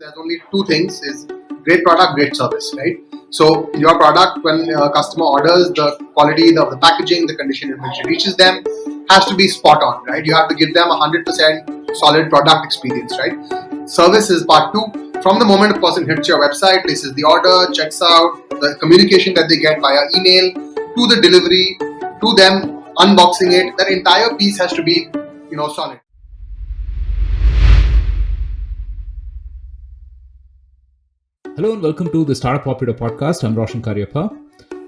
there's only two things: is great product, great service, right? So your product, when a customer orders, the quality of the packaging, the condition in which it reaches them, has to be spot on, right? You have to give them 100% solid product experience, right? Service is part two. From the moment a person hits your website, places the order, checks out, the communication that they get via email, to the delivery, to them unboxing it, that entire piece has to be, solid. Hello and welcome to the Startup Operator Podcast. I'm Roshan Cariappa.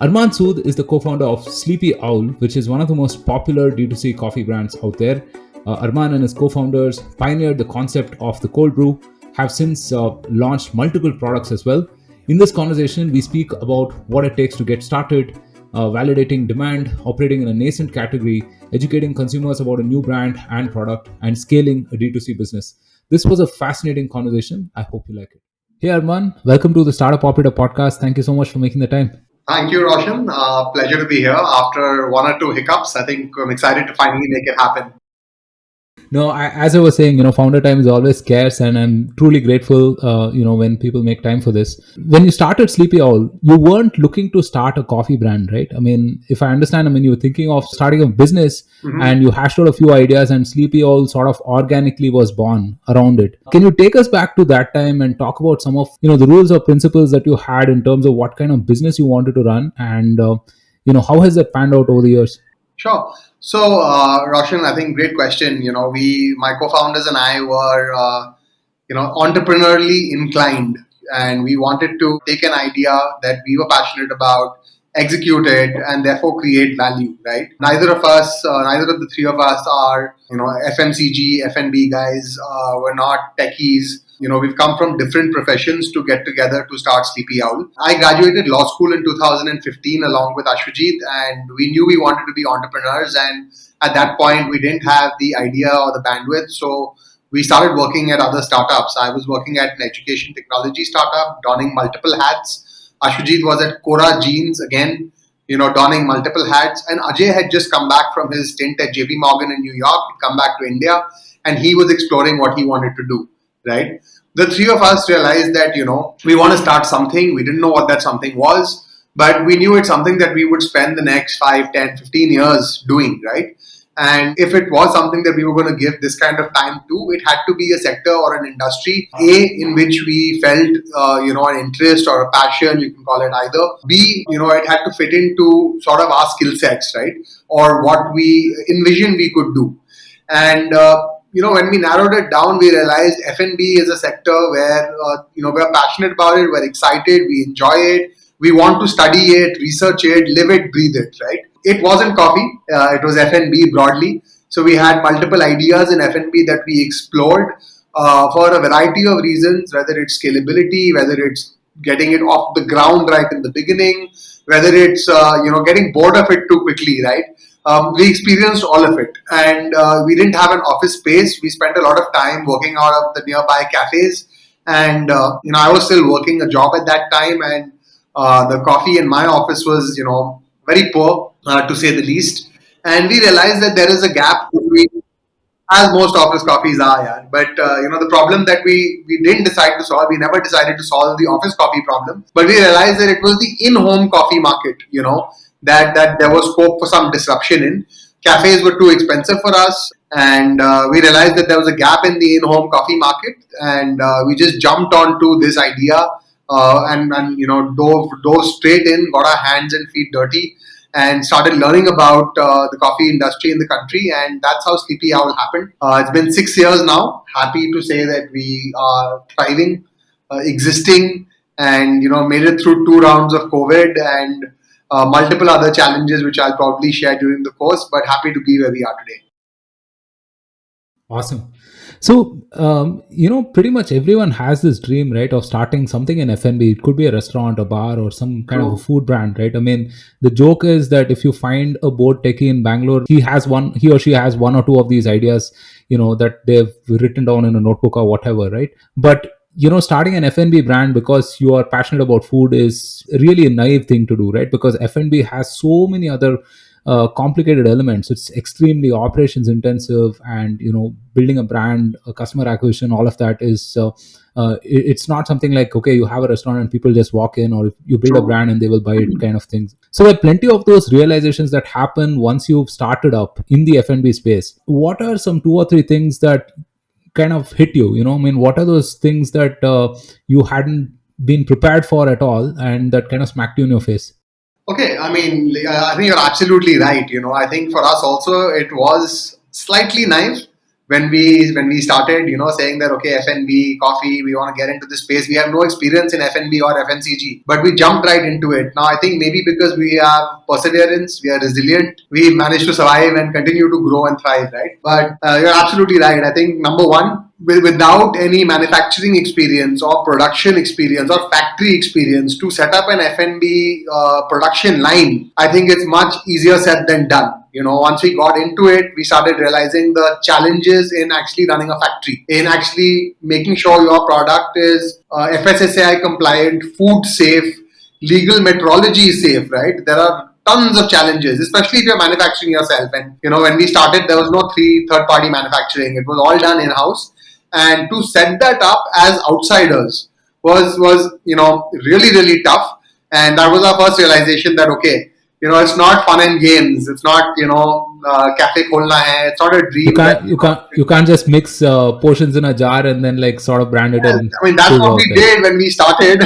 Arman Sood is the co-founder of Sleepy Owl, which is one of the most popular D2C coffee brands out there. Arman and his co-founders pioneered the concept of the cold brew, have since launched multiple products as well. In this conversation, we speak about what it takes to get started, validating demand, operating in a nascent category, educating consumers about a new brand and product, and scaling a D2C business. This was a fascinating conversation. I hope you like it. Hey Arman, welcome to the Startup Operator Podcast. Thank you so much for making the time. Thank you, Roshan. Pleasure to be here. After one or two hiccups, I think I'm excited to finally make it happen. No, as I was saying, founder time is always scarce, and I'm truly grateful, when people make time for this. When you started Sleepy Owl, you weren't looking to start a coffee brand, right? I mean, if I understand, you were thinking of starting a business, and you hashed out a few ideas, and Sleepy Owl sort of organically was born around it. Can you take us back to that time and talk about some of, the rules or principles that you had in terms of what kind of business you wanted to run, and how has that panned out over the years? Sure. So, Roshan, I think great question. My co-founders and I were, entrepreneurially inclined, and we wanted to take an idea that we were passionate about, execute it, and therefore create value, right? Neither of the three of us are, FMCG, F&B guys. We're not techies. We've come from different professions to get together to start Sleepy Owl. I graduated law school in 2015 along with Ashwajit, and we knew we wanted to be entrepreneurs. And at that point, we didn't have the idea or the bandwidth. So we started working at other startups. I was working at an education technology startup, donning multiple hats. Ashwajit was at Cora Jeans, again, donning multiple hats. And Ajay had just come back from his stint at JP Morgan in New York. He'd come back to India, and he was exploring what he wanted to do. Right? The three of us realized that, we want to start something. We didn't know what that something was, but we knew it's something that we would spend the next 5, 10, 15 years doing, right? And if it was something that we were going to give this kind of time to, it had to be a sector or an industry, A, in which we felt, an interest or a passion, you can call it either. B, it had to fit into sort of our skill sets, right? Or what we envisioned we could do. And, when we narrowed it down, we realized F&B is a sector where, we're passionate about it, we're excited, we enjoy it, we want to study it, research it, live it, breathe it, right? It wasn't coffee, it was F&B broadly. So we had multiple ideas in F&B that we explored for a variety of reasons, whether it's scalability, whether it's getting it off the ground right in the beginning, whether it's, getting bored of it too quickly, right? We experienced all of it, and we didn't have an office space. We spent a lot of time working out of the nearby cafes, and I was still working a job at that time, and the coffee in my office was very poor, to say the least. And we realized that there is a gap between, as most office coffees are, yeah. But the problem that we didn't decide to solve, we never decided to solve the office coffee problem, but we realized that it was the in-home coffee market, that there was scope for some disruption in. Cafes were too expensive for us, and we realized that there was a gap in the in-home coffee market, and we just jumped onto this idea and dove straight in, got our hands and feet dirty, and started learning about the coffee industry in the country, and that's how Sleepy Owl happened. It's been 6 years now. Happy to say that we are thriving, existing, and made it through 2 rounds of COVID and multiple other challenges, which I'll probably share during the course, but happy to be where we are today. Awesome. So, pretty much everyone has this dream, right, of starting something in F&B. It could be a restaurant, a bar, or some kind of a food brand, right? I mean, the joke is that if you find a board techie in Bangalore, he or she has one or two of these ideas, that they've written down in a notebook or whatever, right? But starting an F&B brand because you are passionate about food is really a naive thing to do, right? Because F&B has so many other complicated elements. It's extremely operations intensive, and building a brand, a customer acquisition, all of that is it's not something like, okay, you have a restaurant and people just walk in, or you build a True. brand and they will buy it, kind of things. So there are plenty of those realizations that happen once you've started up in the F&B space. What are some two or three things that kind of hit you? I mean, what are those things that you hadn't been prepared for at all, and that kind of smacked you in your face? Okay, I mean, I think you're absolutely right. I think for us also it was slightly naive when we started. Saying that okay, F&B, coffee, we want to get into this space. We have no experience in F&B or FMCG, but we jumped right into it. Now I think maybe because we have perseverance, we are resilient, we managed to survive and continue to grow and thrive. Right? But you're absolutely right. I think number one, without any manufacturing experience or production experience or factory experience to set up an F&B production line, I think it's much easier said than done. Once we got into it, we started realizing the challenges in actually running a factory, in actually making sure your product is FSSAI compliant, food safe, legal metrology safe, right? There are tons of challenges, especially if you're manufacturing yourself. And when we started, there was no third party manufacturing. It was all done in house, and to set that up as outsiders was really really tough. And that was our first realization that okay, it's not fun and games. It's not cafe kholna hai. It's not a You dream that can't you can't you can't just mix portions in a jar and then like sort of brand it Yes, and I mean that's push it what out we there. did when we started,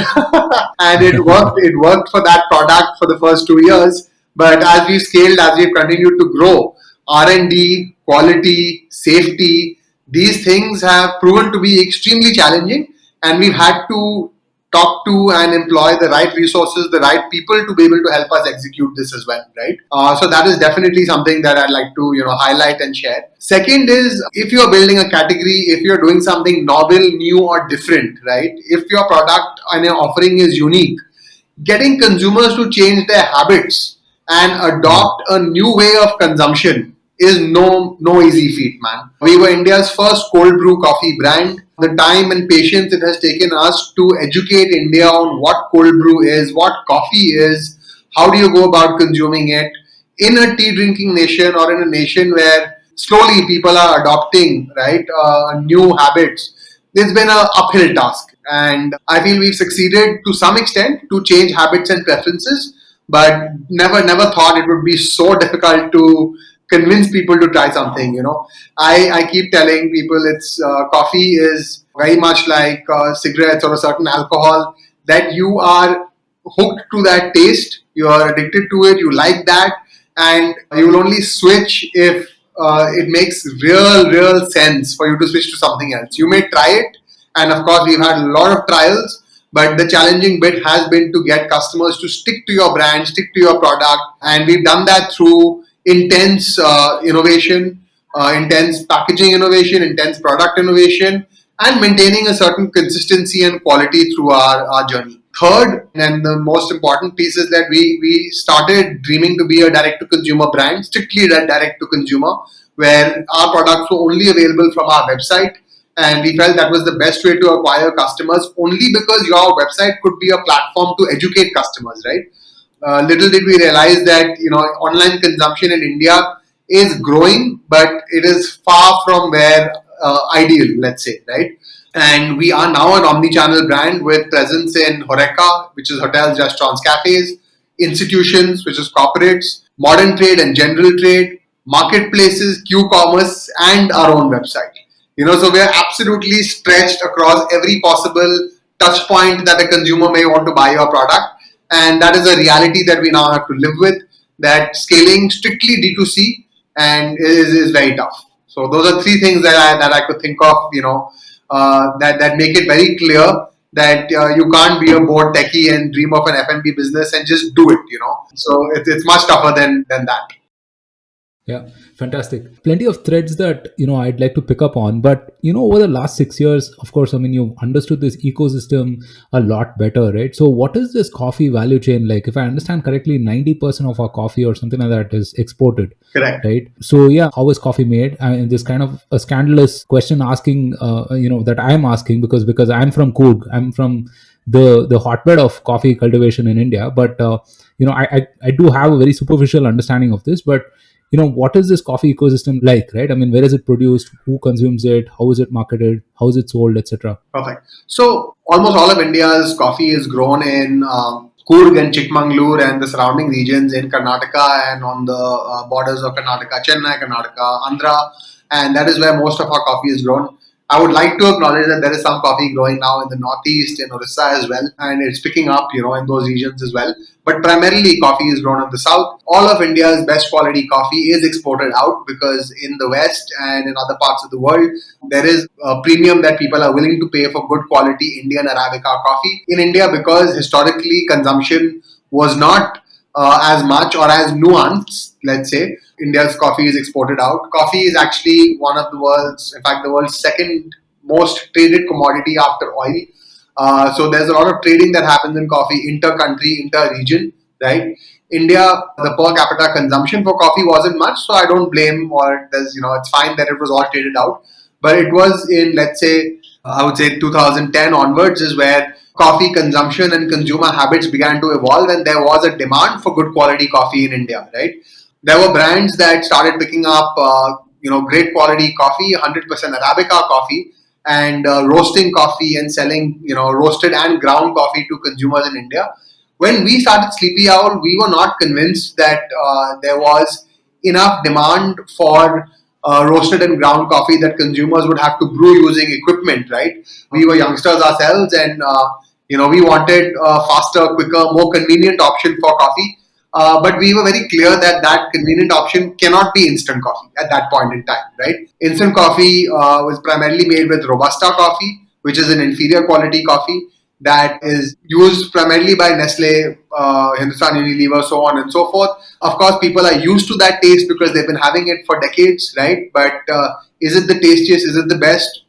and it worked. It worked for that product for the first 2 years. But as we've scaled, as we've continued to grow, R&D, quality, safety, these things have proven to be extremely challenging, and we've had to talk to and employ the right resources, the right people to be able to help us execute this as well, right? So that is definitely something that I'd like to highlight and share. Second is if you're building a category, if you're doing something novel, new, or different, right? If your product and your offering is unique, getting consumers to change their habits and Hmm. adopt a new way of consumption is no easy feat, man. We were India's first cold brew coffee brand. The time and patience it has taken us to educate India on what cold brew is, what coffee is, how do you go about consuming it in a tea drinking nation or in a nation where slowly people are adopting right new habits. It's been an uphill task, and I feel we've succeeded to some extent to change habits and preferences, but never thought it would be so difficult to convince people to try something. I keep telling people it's coffee is very much like cigarettes or a certain alcohol, that you are hooked to that taste, you are addicted to it, you like that, and you will only switch if it makes real sense for you to switch to something else. You may try it, and of course we've had a lot of trials, but the challenging bit has been to get customers to stick to your brand, stick to your product, and we've done that through intense innovation, intense packaging innovation, intense product innovation, and maintaining a certain consistency and quality through our journey. Third, and the most important piece is that we started dreaming to be a direct to consumer brand, strictly direct to consumer, where our products were only available from our website. And we felt that was the best way to acquire customers, only because your website could be a platform to educate customers, right? Little did we realize that online consumption in India is growing, but it is far from where ideal, let's say, right? And we are now an omni-channel brand with presence in Horeca, which is hotels, restaurants, cafes, institutions, which is corporates, modern trade and general trade, marketplaces, Q-commerce, and our own website. So we are absolutely stretched across every possible touch point that a consumer may want to buy your product, and that is a reality that we now have to live with. That scaling strictly D2C and is very tough. So those are three things that I could think of. That make it very clear that you can't be a bored techie and dream of an F&B business and just do it. So it's much tougher than that. Yeah, fantastic. Plenty of threads that I'd like to pick up on, but over the last 6 years, of course, I mean you've understood this ecosystem a lot better, right? So, what is this coffee value chain like? If I understand correctly, 90% of our coffee or something like that is exported, Correct. right? So, yeah, how is coffee made? I mean, this kind of a scandalous question asking, that I'm asking because I'm from Coorg, I'm from the hotbed of coffee cultivation in India. But I do have a very superficial understanding of this. But what is this coffee ecosystem like, right? I mean, where is it produced? Who consumes it? How is it marketed? How is it sold, etc.? Perfect. So almost all of India's coffee is grown in Coorg and Chikmagalur and the surrounding regions in Karnataka and on the borders of Karnataka, Chennai, Karnataka, Andhra, and that is where most of our coffee is grown. I would like to acknowledge that there is some coffee growing now in the northeast, in Orissa as well, and it's picking up, in those regions as well. But primarily, coffee is grown in the south. All of India's best quality coffee is exported out because in the west and in other parts of the world, there is a premium that people are willing to pay for good quality Indian Arabica coffee. In India, because historically consumption was not as much or as nuanced, let's say, India's coffee is exported out. Coffee is actually one of the world's, in fact, the world's second most traded commodity after oil. So there's a lot of trading that happens in coffee, inter-country, inter-region, right? India, the per capita consumption for coffee wasn't much, so I don't blame, or there's, it's fine that it was all traded out. But it was in, let's say, I would say 2010 onwards is where coffee consumption and consumer habits began to evolve, and there was a demand for good quality coffee in India, right? There were brands that started picking up, great quality coffee, 100% Arabica coffee, and roasting coffee and selling, roasted and ground coffee to consumers in India. When we started Sleepy Owl, we were not convinced that there was enough demand for roasted and ground coffee that consumers would have to brew using equipment, right? We were youngsters ourselves, and we wanted a faster, quicker, more convenient option for coffee. But we were very clear that that convenient option cannot be instant coffee at that point in time, right? Instant coffee was primarily made with Robusta coffee, which is an inferior quality coffee that is used primarily by Nestle, Hindustan Unilever, so on and so forth. Of course, people are used to that taste because they've been having it for decades, right? But is it the tastiest? Is it the best?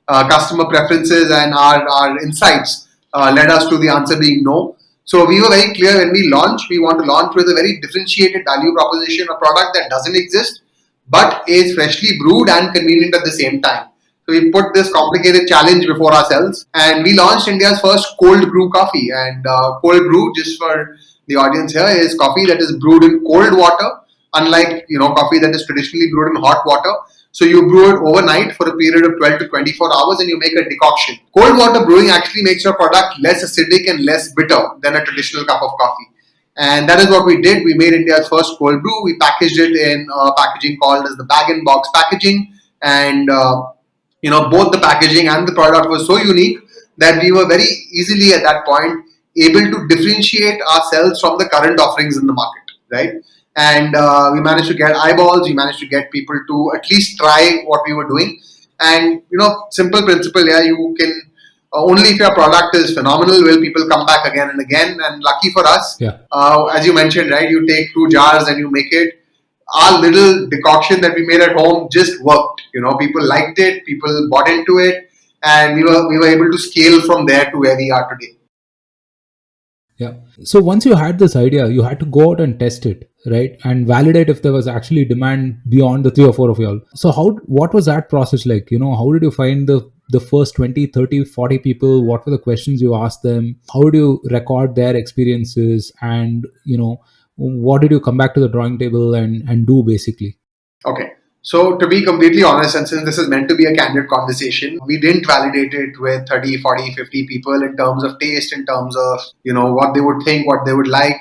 Customer preferences and our insights led us to the answer being no. So we were very clear when we launched, we want to launch with a very differentiated value proposition, a product that doesn't exist, but is freshly brewed and convenient at the same time. So we put this complicated challenge before ourselves, and we launched India's first cold brew coffee. And cold brew, just for the audience here, is coffee that is brewed in cold water, unlike coffee that is traditionally brewed in hot water. So you brew it overnight for a period of 12 to 24 hours and you make a decoction. Cold water brewing actually makes your product less acidic and less bitter than a traditional cup of coffee. And that is what we did. We made India's first cold brew. We packaged it in packaging called as the bag-in-box packaging. And, both the packaging and the product was so unique that we were very easily at that point able to differentiate ourselves from the current offerings in the market, right? And we managed to get eyeballs. We managed to get people to at least try what we were doing. And simple principle. Yeah, you can only if your product is phenomenal will people come back again and again. And lucky for us, Yeah. as you mentioned, right, you take 2 jars and you make it. Our little decoction that we made at home just worked. People liked it. People bought into it, and we were able to scale from there to where we are today. Yeah. So once you had this idea, you had to go out and test it, right? And validate if there was actually demand beyond the three or four of y'all. So what was that process like? How did you find the first 20, 30, 40 people? What were the questions you asked them? How did you record their experiences? And, what did you come back to the drawing table and do basically? Okay. So to be completely honest, and since this is meant to be a candid conversation, we didn't validate it with 30, 40, 50 people in terms of taste, in terms of, what they would think, what they would like.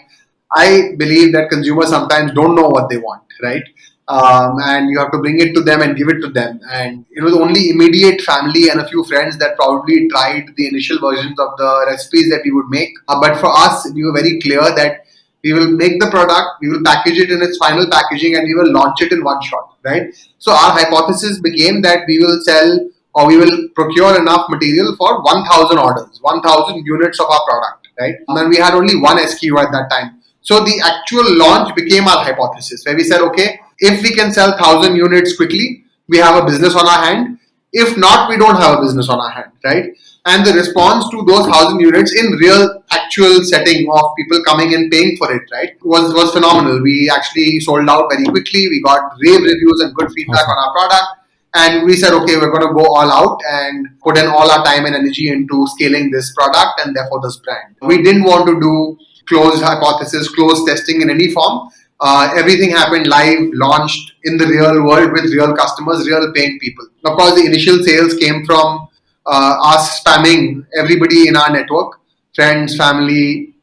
I believe that consumers sometimes don't know what they want, right? And you have to bring it to them and give it to them. And it was only immediate family and a few friends that probably tried the initial versions of the recipes that we would make. But for us, we were very clear that we will make the product, we will package it in its final packaging, and we will launch it in one shot, right? So our hypothesis became that we will sell or we will procure enough material for 1,000 orders, 1,000 units of our product, right? And we had only one SKU at that time. So the actual launch became our hypothesis, where we said, okay, if we can sell 1,000 units quickly, we have a business on our hand. If not, we don't have a business on our hand, right? And the response to those 1,000 units in real actual setting of people coming and paying for it, right, was phenomenal. We actually sold out very quickly. We got rave reviews and good feedback on our product. And we said, okay, we're going to go all out and put in all our time and energy into scaling this product and therefore this brand. We didn't want to do closed hypothesis, closed testing in any form. Everything happened live, launched in the real world with real customers, real paying people. Of course, the initial sales came from us spamming everybody in our network, friends, family,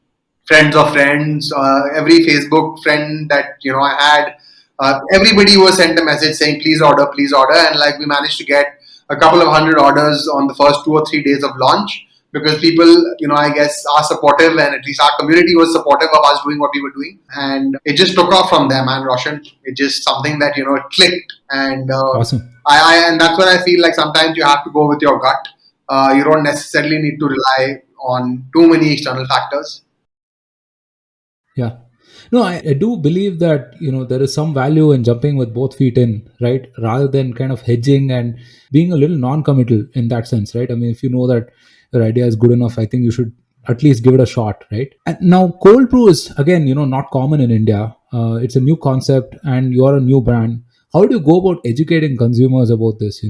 friends of friends, every Facebook friend that I had. Everybody was sent a message saying please order, and like we managed to get a couple of hundred orders on the first 2 or 3 days of launch because people, I guess, are supportive, and at least our community was supportive of us doing what we were doing, and it just took off from there, man. Roshan, it just something that it clicked, and Awesome. and that's when I feel like sometimes you have to go with your gut. You don't necessarily need to rely on too many external factors. Yeah. No, I do believe that, there is some value in jumping with both feet in, right? Rather than kind of hedging and being a little non-committal in that sense, right? I mean, if you know that your idea is good enough, I think you should at least give it a shot, right? And now cold brew is again, not common in India. It's a new concept and you're a new brand. How do you go about educating consumers about this?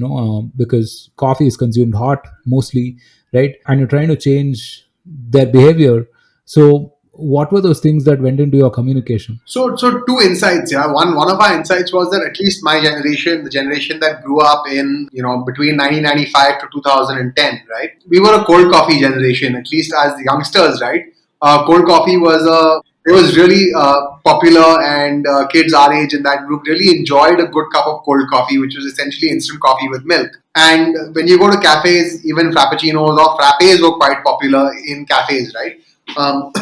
Because coffee is consumed hot mostly, right? And you're trying to change their behavior. So what were those things that went into your communication? So two insights. Yeah, one of our insights was that at least my generation, the generation that grew up in between 1995 to 2010, right? We were a cold coffee generation, at least as youngsters, right? Cold coffee was it was really popular, and kids our age in that group really enjoyed a good cup of cold coffee, which was essentially instant coffee with milk. And when you go to cafes, even frappuccinos or frappes were quite popular in cafes, right?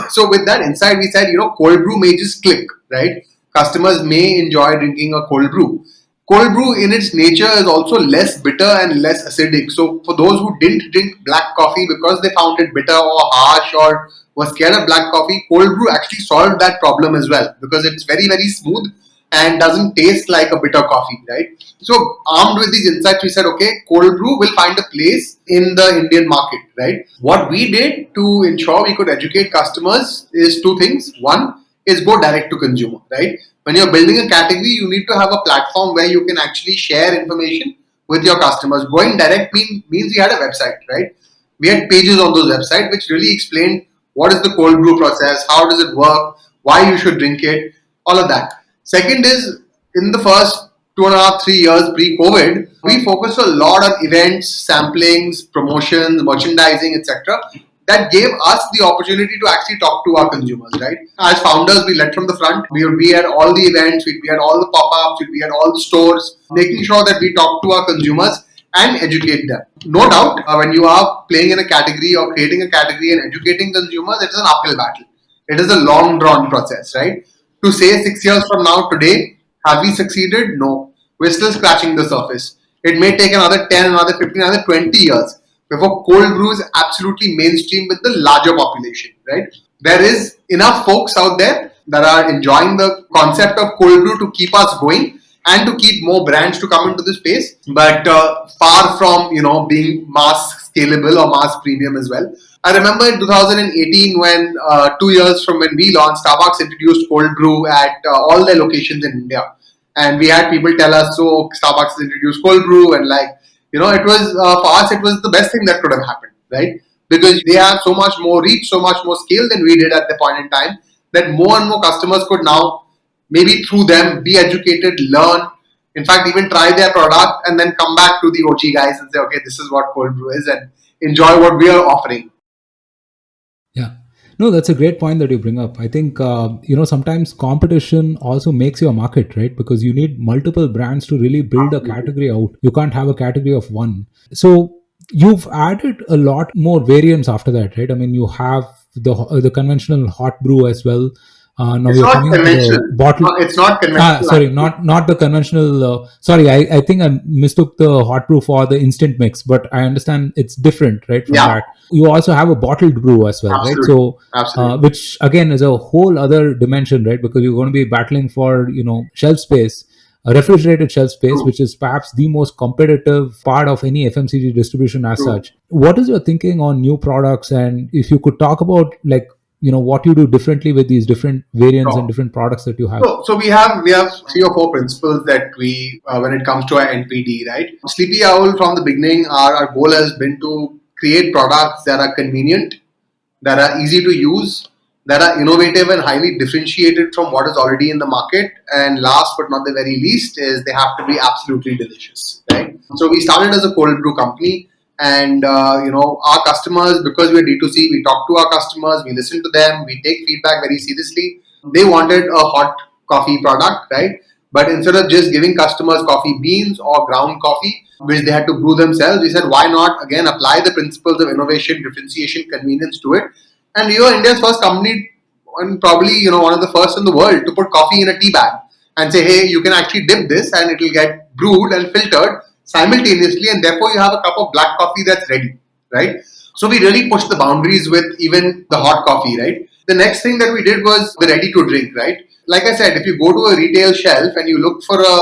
So with that insight, we said, cold brew may just click, right? Customers may enjoy drinking a cold brew. Cold brew in its nature is also less bitter and less acidic. So for those who didn't drink black coffee because they found it bitter or harsh or were scared of black coffee, cold brew actually solved that problem as well because it's very, very smooth and doesn't taste like a bitter coffee, right? So armed with these insights, we said, okay, cold brew will find a place in the Indian market, right? What we did to ensure we could educate customers is two things. One is go direct to consumer, right? When you're building a category, you need to have a platform where you can actually share information with your customers. Going direct means we had a website, right? We had pages on those websites which really explained what is the cold brew process, how does it work, why you should drink it, all of that. Second is in the first 2.5, 3 years pre-COVID, we focused a lot on events, samplings, promotions, merchandising, etc. That gave us the opportunity to actually talk to our consumers, right? As founders, we led from the front. We would be at all the events, we'd be at all the pop-ups, we'd be at all the stores, making sure that we talk to our consumers and educate them. No doubt, when you are playing in a category or creating a category and educating consumers, it is an uphill battle. It is a long drawn process, right? To say 6 years from now, today, have we succeeded? No. We're still scratching the surface. It may take another 10, another 15, another 20 years before cold brew is absolutely mainstream with the larger population, right? There is enough folks out there that are enjoying the concept of cold brew to keep us going and to keep more brands to come into the space, but far from being mass scalable or mass premium as well. I remember in 2018 when 2 years from when we launched, Starbucks introduced cold brew at all their locations in India, and we had people tell us, "So Starbucks has introduced cold brew," and it was for us, it was the best thing that could have happened, right? Because they have so much more reach, so much more scale than we did at the point in time that more and more customers could now maybe through them be educated, learn, in fact, even try their product and then come back to the OG guys and say, okay, this is what cold brew is and enjoy what we are offering. Yeah. No, that's a great point that you bring up. I think, sometimes competition also makes your market, right? Because you need multiple brands to really build a category out. You can't have a category of one. So you've added a lot more variants after that, right? I mean, you have the conventional hot brew as well. Now It's you're not coming up with conventional. a bottle. No, it's not Ah, conventional. sorry, not the conventional. Sorry, I think I mistook the hot brew for the instant mix, but I understand it's different, right? From Yeah, that, you also have a bottled brew as well, right? absolutely. So, Absolutely. which again is a whole other dimension, right? Because you're going to be battling for shelf space, a refrigerated shelf space, True. which is perhaps the most competitive part of any FMCG distribution as True. such. What is your thinking on new products, and if you could talk about like what you do differently with these different variants and Sure. different products that you have. So we have 3 or 4 principles that we when it comes to our NPD, right? Sleepy Owl from the beginning, our goal has been to create products that are convenient, that are easy to use, that are innovative and highly differentiated from what is already in the market. And last but not the very least is they have to be absolutely delicious, right? So we started as a cold brew company, and our customers, because we're D2C, we talk to our customers, we listen to them, we take feedback very seriously. They wanted a hot coffee product, right? But instead of just giving customers coffee beans or ground coffee, which they had to brew themselves, we said, why not again apply the principles of innovation, differentiation, convenience to it? And we were India's first company, and probably one of the first in the world to put coffee in a tea bag and say, hey, you can actually dip this and it will get brewed and filtered simultaneously, and therefore you have a cup of black coffee that's ready, right? So we really pushed the boundaries with even the hot coffee, right? The next thing that we did was the ready to drink, right? Like I said, if you go to a retail shelf and you look for a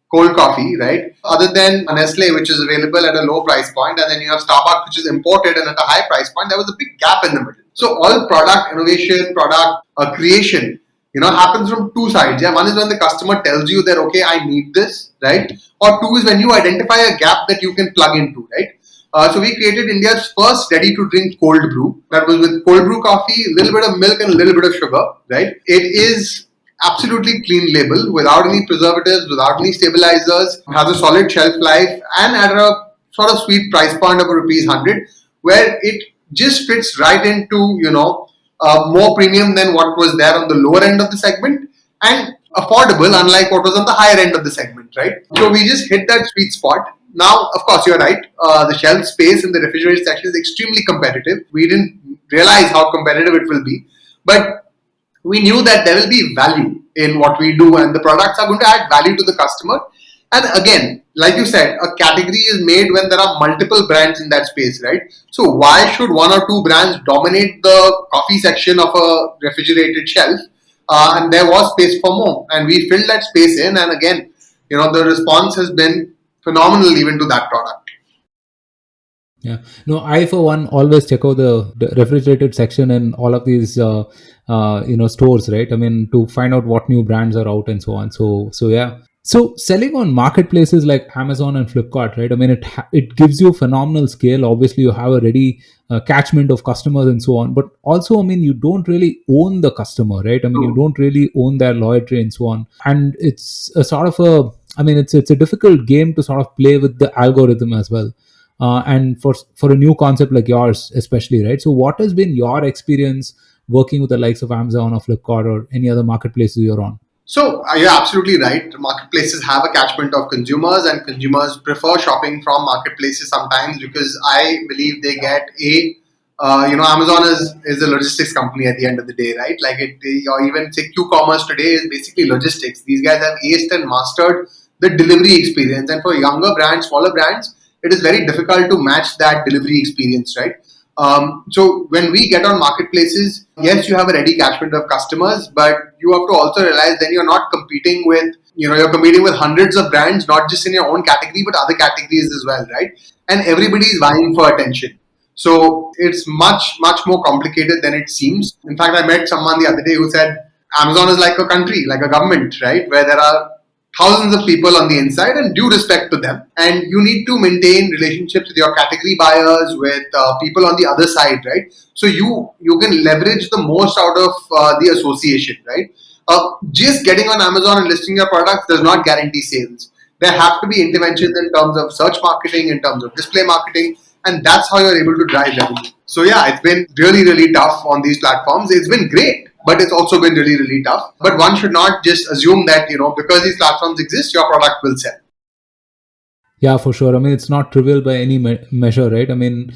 cold coffee, right? Other than Nestle, which is available at a low price point, and then you have Starbucks, which is imported and at a high price point, there was a big gap in the middle. So all product innovation, product creation, happens from two sides. Yeah, one is when the customer tells you that okay, I need this, right? Or two is when you identify a gap that you can plug into, right? So we created India's first ready-to-drink cold brew. That was with cold brew coffee, a little bit of milk, and a little bit of sugar. Right? It is absolutely clean label, without any preservatives, without any stabilizers. Has a solid shelf life, and at a sort of sweet price point of rupees 100, where it just fits right into more premium than what was there on the lower end of the segment, and affordable, unlike what was on the higher end of the segment, right? So we just hit that sweet spot. Now, of course, you're right. The shelf space in the refrigerated section is extremely competitive. We didn't realize how competitive it will be, but we knew that there will be value in what we do, and the products are going to add value to the customer. And again, like you said, a category is made when there are multiple brands in that space, right? So why should one or two brands dominate the coffee section of a refrigerated shelf? And there was space for more, and we filled that space in. And again, the response has been phenomenal even to that product. Yeah. No, I for one always check out the refrigerated section in all of these stores, right? I mean, to find out what new brands are out and so on. So yeah. So selling on marketplaces like Amazon and Flipkart, right? I mean, it gives you phenomenal scale. Obviously, you have a ready catchment of customers and so on. But also, I mean, you don't really own the customer, right? I mean, you don't really own their loyalty and so on. And it's a sort of I mean, it's a difficult game to sort of play with the algorithm as well. And for a new concept like yours, especially, right? So, what has been your experience working with the likes of Amazon or Flipkart or any other marketplaces you're on? So you're absolutely right. Marketplaces have a catchment of consumers, and consumers prefer shopping from marketplaces sometimes because I believe they get Amazon is a logistics company at the end of the day, right? Like or even say Q-commerce today is basically logistics. These guys have aced and mastered the delivery experience, and for younger brands, smaller brands, it is very difficult to match that delivery experience, right? So when we get on marketplaces, yes, you have a ready catchment of customers, but you have to also realize then you're not competing with, you're competing with hundreds of brands, not just in your own category, but other categories as well, right? And everybody is vying for attention. So it's much, much more complicated than it seems. In fact, I met someone the other day who said Amazon is like a country, like a government, right? Where there are thousands of people on the inside, and due respect to them, and you need to maintain relationships with your category buyers, with people on the other side, right? So you can leverage the most out of the association, right? Just getting on Amazon and listing your products does not guarantee sales. There have to be interventions in terms of search marketing, in terms of display marketing, and that's how you're able to drive revenue. So yeah, it's been really, really tough on these platforms. It's been great, but it's also been really, really tough. But one should not just assume that, because these platforms exist, your product will sell. Yeah, for sure. I mean, it's not trivial by any measure, right? I mean,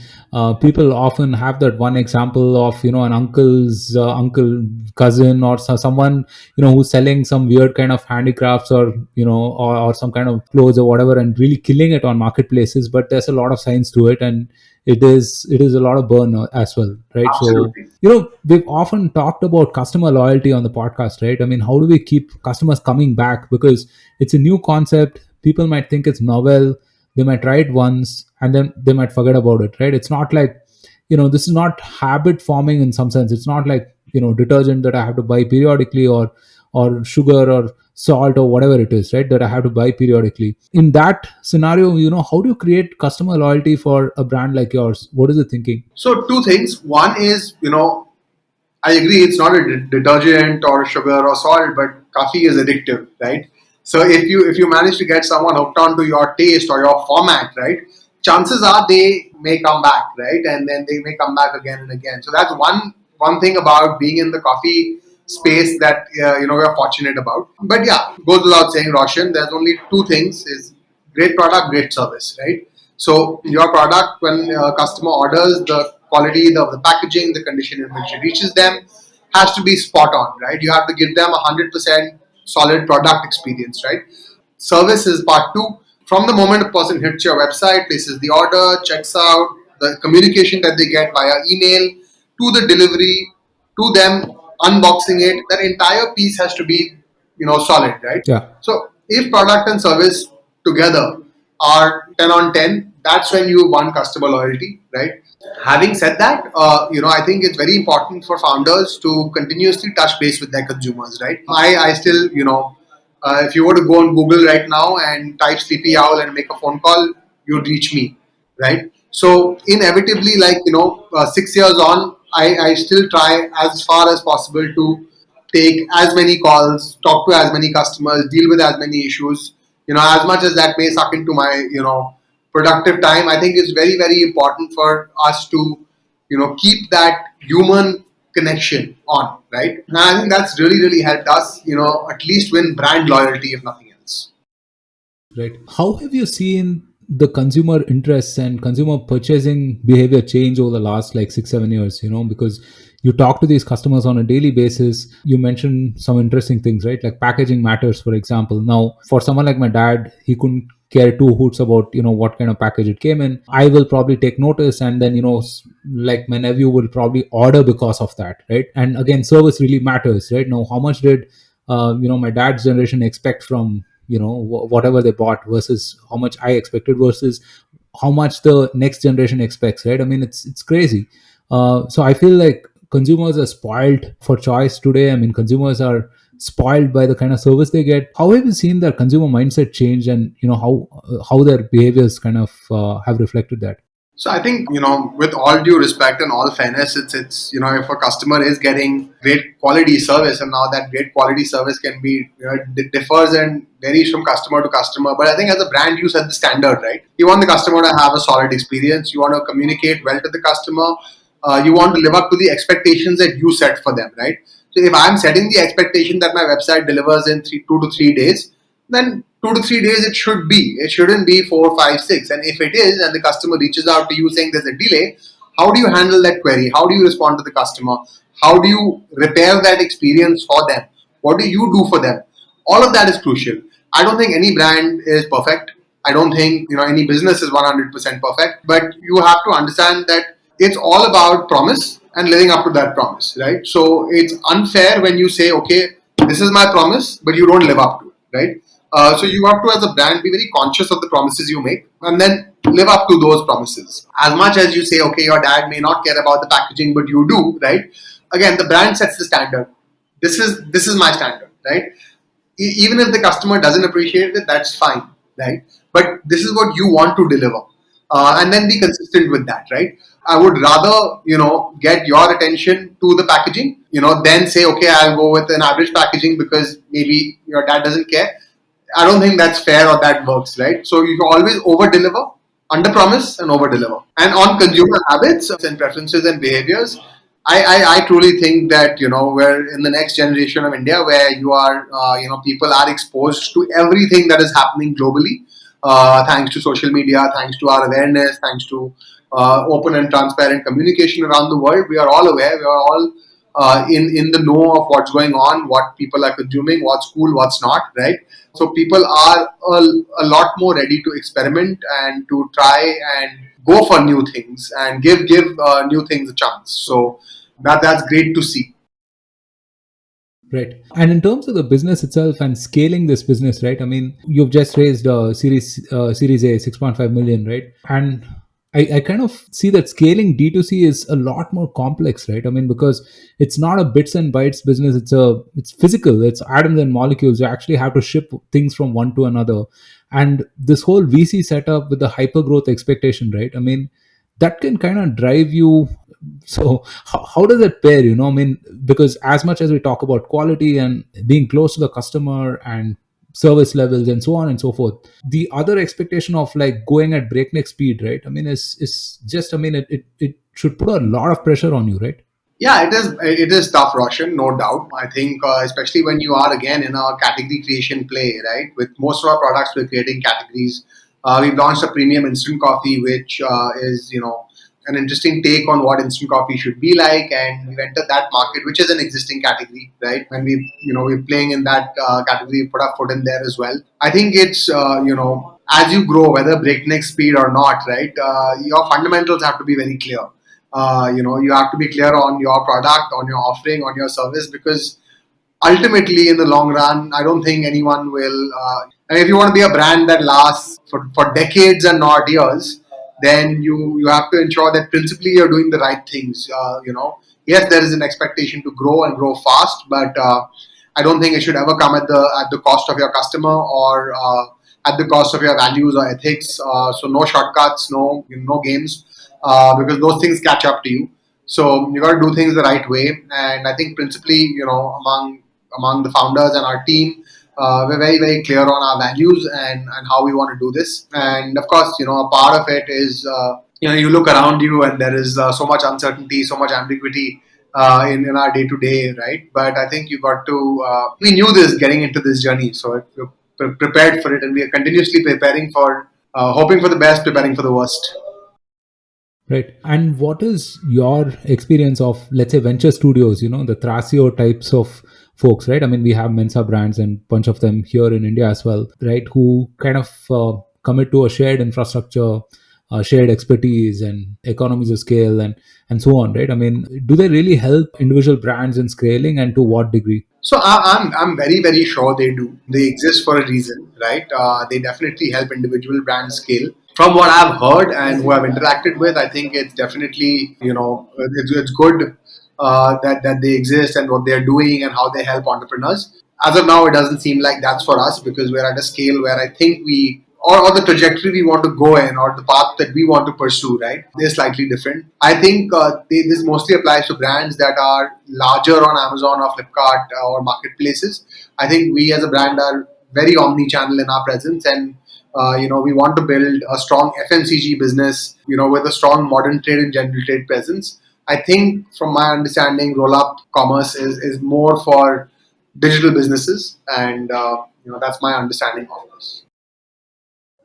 people often have that one example of an uncle's uncle cousin or someone who's selling some weird kind of handicrafts or or some kind of clothes or whatever, and really killing it on marketplaces. But there's a lot of science to it, and it is a lot of burn as well, right? So Absolutely. we've often talked about customer loyalty on the podcast, right? I mean, how do we keep customers coming back? Because it's a new concept. People might think it's novel. They might try it once and then they might forget about it, right? It's not like this is not habit forming in some sense. It's not like detergent that I have to buy periodically, or sugar or salt or whatever it is, right, that I have to buy periodically. In that scenario, how do you create customer loyalty for a brand like yours? What is the thinking? So two things. One is, I agree it's not a detergent or sugar or salt, but coffee is addictive, right? So if you manage to get someone hooked onto your taste or your format, right, chances are they may come back, right, and then they may come back again and again. So that's one thing about being in the coffee space that we're fortunate about. But yeah, goes without saying, Roshan, there's only two things: is great product, great service, right? So your product, when a customer orders, the quality, the packaging, the condition in which it reaches them has to be spot on, right? You have to give them 100% solid product experience, right? Service is part two. From the moment a person hits your website, places the order, checks out, the communication that they get via email, to the delivery, to them unboxing it, that entire piece has to be, solid, right? Yeah. So if product and service together are 10 on 10, that's when you won customer loyalty, right? Having said that, I think it's very important for founders to continuously touch base with their consumers, right? I still, if you were to go on Google right now and type Sleepy Owl and make a phone call, you'd reach me, right? So inevitably, 6 years on, I still try as far as possible to take as many calls, talk to as many customers, deal with as many issues. As much as that may suck into my, productive time, I think it's very, very important for us to, keep that human connection on, right? And I think that's really, really helped us, at least win brand loyalty, if nothing else. Right. How have you seen the consumer interests and consumer purchasing behavior change over the last like 6 7 years? Because you talk to these customers on a daily basis. You mentioned some interesting things, right? Like packaging matters, for example. Now, for someone like my dad, he couldn't care two hoots about what kind of package it came in. I will probably take notice, and then like my nephew will probably order because of that, right? And again, service really matters, right? Now, how much did my dad's generation expect from whatever they bought versus how much I expected versus how much the next generation expects, right? I mean, it's crazy. So I feel like consumers are spoiled for choice today. I mean, consumers are spoiled by the kind of service they get. How have you seen their consumer mindset change, and how their behaviors kind of have reflected that? So I think, with all due respect and all fairness, it's if a customer is getting great quality service, and now that great quality service can be, differs and varies from customer to customer. But I think as a brand, you set the standard, right? You want the customer to have a solid experience. You want to communicate well to the customer. You want to live up to the expectations that you set for them, right? So if I'm setting the expectation that my website delivers in 2 to 3 days, then 2 to 3 days it should be. It shouldn't be 4, 5, 6. And if it is, and the customer reaches out to you saying there's a delay, how do you handle that query? How do you respond to the customer? How do you repair that experience for them? What do you do for them? All of that is crucial. I don't think any brand is perfect. I don't think any business is 100% perfect. But you have to understand that it's all about promise and living up to that promise, right? So it's unfair when you say, okay, this is my promise, but you don't live up to it, right? So you have to, as a brand, be very conscious of the promises you make and then live up to those promises. As much as you say, okay, your dad may not care about the packaging, but you do, right? Again, the brand sets the standard. This is my standard, right? Even if the customer doesn't appreciate it, that's fine, right? But this is what you want to deliver, and then be consistent with that, right? I would rather get your attention to the packaging, than say, okay, I'll go with an average packaging because maybe your dad doesn't care. I don't think that's fair or that works, right? So you always over deliver, under promise, and over deliver. And on consumer habits and preferences and behaviors, I truly think that we're in the next generation of India where people are exposed to everything that is happening globally, thanks to social media, thanks to our awareness, thanks to open and transparent communication around the world. We are all aware. We are all in the know of what's going on, what people are consuming, what's cool, what's not, right? So people are a lot more ready to experiment and to try and go for new things and give new things a chance. So that's great to see. Right. And in terms of the business itself and scaling this business, right? I mean, you've just raised Series A 6.5 million, right? And I kind of see that scaling D2C is a lot more complex, right? I mean, because it's not a bits and bytes business. It's physical. It's atoms and molecules. You actually have to ship things from one to another. And this whole VC setup with the hyper growth expectation, right? I mean, that can kind of drive you. So how does that pair, I mean, because as much as we talk about quality and being close to the customer and service levels and so on and so forth, the other expectation of like going at breakneck speed, right? I mean, is just, I mean, it should put a lot of pressure on you, right? Yeah, it is. It is tough, Roshan, no doubt. I think, especially when you are again in a category creation play, right? With most of our products, we're creating categories. We've launched a premium instant coffee, which is an interesting take on what instant coffee should be like, and we've entered that market, which is an existing category, right? When we're playing in that category, we put our foot in there as well. I think it's as you grow, whether breakneck speed or not, right? Your fundamentals have to be very clear. You have to be clear on your product, on your offering, on your service, because ultimately in the long run, I don't think anyone will. And if you want to be a brand that lasts for decades and not years, then you have to ensure that principally you're doing the right things. Yes, there is an expectation to grow and grow fast, but I don't think it should ever come at the cost of your customer or at the cost of your values or ethics. So no shortcuts, no games, because those things catch up to you. So you got to do things the right way, and I think principally, among the founders and our team, we're very very clear on our values and how we want to do this. And of course, a part of it is you look around you and there is so much uncertainty, so much ambiguity in our day to day, right? But I think you got to. We knew this getting into this journey, so we're prepared for it, and we are continuously preparing for, hoping for the best, preparing for the worst. Right. And what is your experience of, let's say, venture studios, the Thrasio types of folks, right? I mean, we have Mensa brands and bunch of them here in India as well, right? Who kind of commit to a shared infrastructure, shared expertise and economies of scale and so on, right? I mean, do they really help individual brands in scaling, and to what degree? So I'm very very sure they do. They exist for a reason, right? They definitely help individual brands scale. From what I've heard and who I've interacted with, I think it's definitely it's good that they exist and what they're doing and how they help entrepreneurs. As of now, it doesn't seem like that's for us because we're at a scale where I think or the trajectory we want to go in or the path that we want to pursue, right? They're slightly different. I think this mostly applies to brands that are larger on Amazon or Flipkart or marketplaces. I think we as a brand are very omni-channel in our presence, and we want to build a strong FMCG business, with a strong modern trade and general trade presence. I think, from my understanding, roll-up commerce is more for digital businesses, and that's my understanding of this.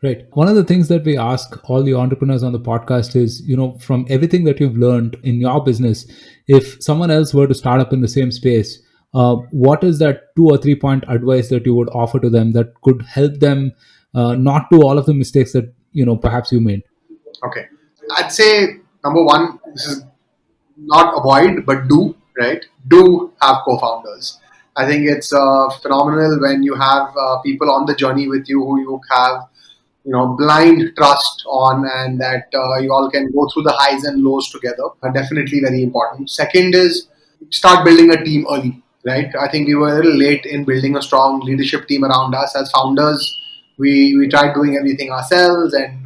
Right. One of the things that we ask all the entrepreneurs on the podcast is, from everything that you've learned in your business, if someone else were to start up in the same space, what is that 2 or 3 point advice that you would offer to them that could help them not do all of the mistakes that, perhaps you made? Okay, I'd say number one, this is not avoid but do, right? Do have co-founders. I think it's phenomenal when you have people on the journey with you who you have blind trust on, and that you all can go through the highs and lows together. Definitely very important. Second is start building a team early, right? I think we were a little late in building a strong leadership team around us. As founders, we tried doing everything ourselves, and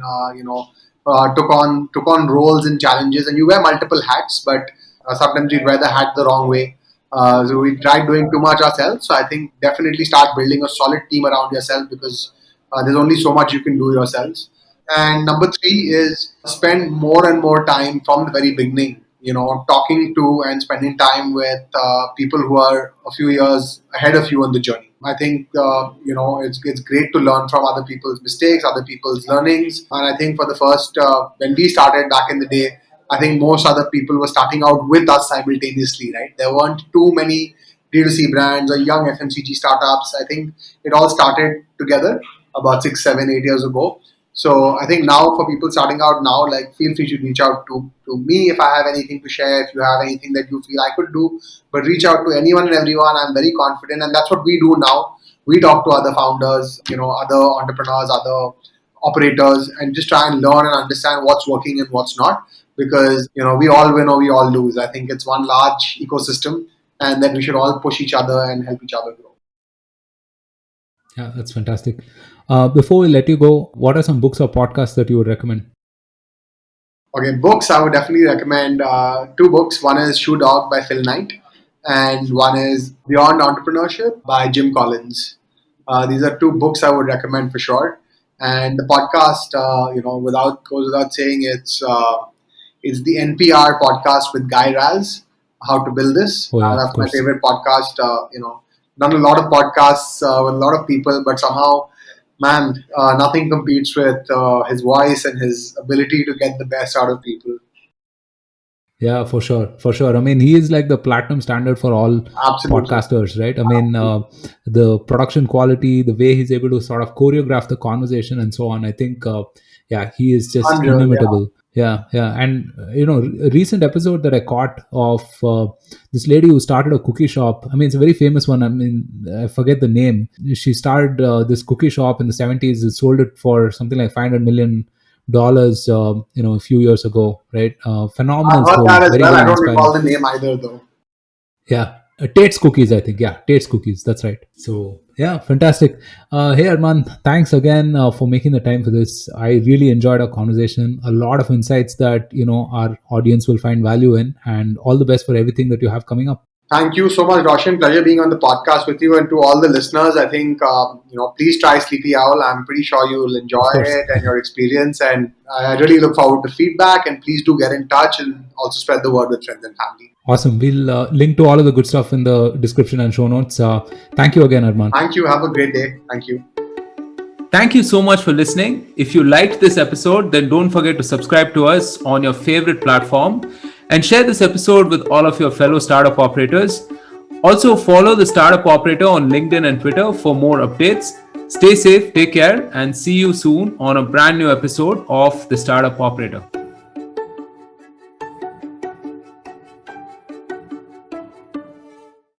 took on roles and challenges, and you wear multiple hats, but sometimes you'd wear the hat the wrong way. So we tried doing too much ourselves. So I think definitely start building a solid team around yourself, because there's only so much you can do yourselves. And number three is spend more and more time from the very beginning, talking to and spending time with people who are a few years ahead of you on the journey. I think, it's great to learn from other people's mistakes, other people's learnings. And I think for the first, when we started back in the day, I think most other people were starting out with us simultaneously, right? There weren't too many D2C brands or young FMCG startups. I think it all started together about 6, 7, 8 years ago. So I think now for people starting out now, like, feel free to reach out to me if I have anything to share, if you have anything that you feel I could do, but reach out to anyone and everyone. I'm very confident, and that's what we do now. We talk to other founders, other entrepreneurs, other operators and just try and learn and understand what's working and what's not. Because we all win or we all lose. I think it's one large ecosystem, and that we should all push each other and help each other grow. Yeah, that's fantastic. Before we let you go, what are some books or podcasts that you would recommend? Okay, books. I would definitely recommend two books. One is Shoe Dog by Phil Knight, and one is Beyond Entrepreneurship by Jim Collins. These are two books I would recommend for sure. And the podcast, goes without saying, it's the NPR podcast with Guy Raz, How to Build This. Oh, yeah, of That's my course. favorite podcast. Done a lot of podcasts with a lot of people, but somehow, man, nothing competes with his voice and his ability to get the best out of people. Yeah, for sure, for sure. I mean, he is like the platinum standard for all Absolutely. podcasters, right? I mean, the production quality, the way he's able to sort of choreograph the conversation and so on. I think, yeah, he is just Unreal, yeah. inimitable. Yeah, yeah. And a recent episode that I caught of this lady who started a cookie shop. I mean, it's a very famous one. I mean, I forget the name. She started this cookie shop in the 70s. It sold it for something like $500 million, a few years ago, right? I've Phenomenal heard story, that as very, well. I very don't recall inspiring. the name either, though. Yeah, Tate's Cookies, I think. Yeah, Tate's Cookies. That's right. So yeah, fantastic. Hey Arman, thanks again for making the time for this. I really enjoyed our conversation. A lot of insights that our audience will find value in, and all the best for everything that you have coming up. Thank you so much, Roshan. Pleasure being on the podcast with you, and to all the listeners. I think please try Sleepy Owl. I'm pretty sure you will Of enjoy course. it and your experience. And I really look forward to feedback. And please do get in touch and also spread the word with friends and family. Awesome. We'll link to all of the good stuff in the description and show notes. Thank you again, Arman. Thank you. Have a great day. Thank you. Thank you so much for listening. If you liked this episode, then don't forget to subscribe to us on your favorite platform and share this episode with all of your fellow startup operators. Also, follow the Startup Operator on LinkedIn and Twitter for more updates. Stay safe, take care, and see you soon on a brand new episode of the Startup Operator.